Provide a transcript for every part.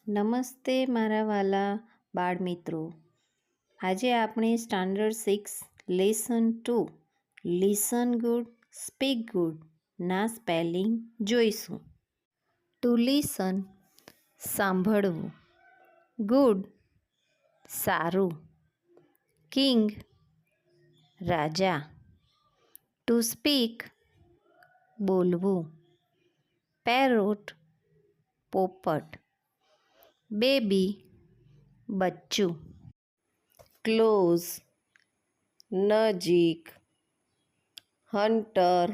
નમસ્તે મારા વાલા બાળમિત્રો. આજે આપણે standard 6 lesson 2 listen good speak good ના સ્પેલિંગ જોઈશું. ટુ લિસન સાંભળવું, ગુડ સારું, કિંગ રાજા, ટુ સ્પીક બોલવું, પેરોટ પોપટ, બેબી બચ્ચું, ક્લોઝ નજીક, હન્ટર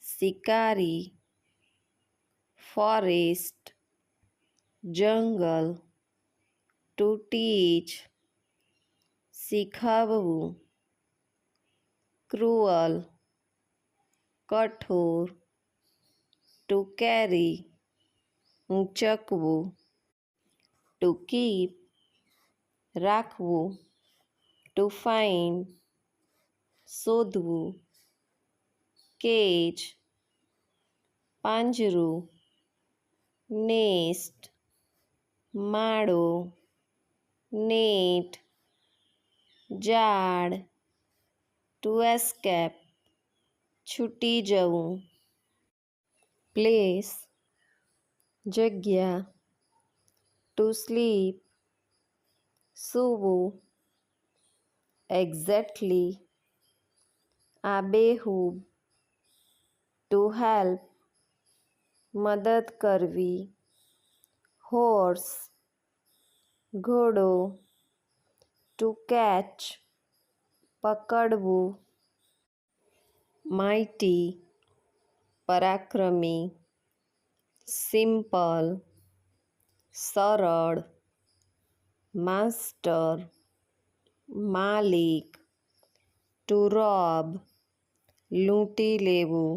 શિકારી, ફોરેસ્ટ જંગલ, ટુ ટીચ શીખવવું, ક્રુઅલ કઠોર, ટુ કેરી ઊંચકવું, ટુ કીપ રાખવું, ટુ ફાઇન્ડ શોધવું, કેજ પાંજરું, નેસ્ટ માળો, નેટ જાળ, ટુ એસ્કેપ છૂટી જવું, પ્લેસ જગ્યા, ટુ સ્લીપ સૂવું, એક્ઝેક્ટલી આબેહૂબ, ટુ હેલ્પ મદદ કરવી, હોર્સ ઘોડો, ટુ કેચ પકડવું, માઇટી પરાક્રમી, સિમ્પલ સરળ, માસ્ટર માલિક, ટુ રોબ લૂંટી લેવું,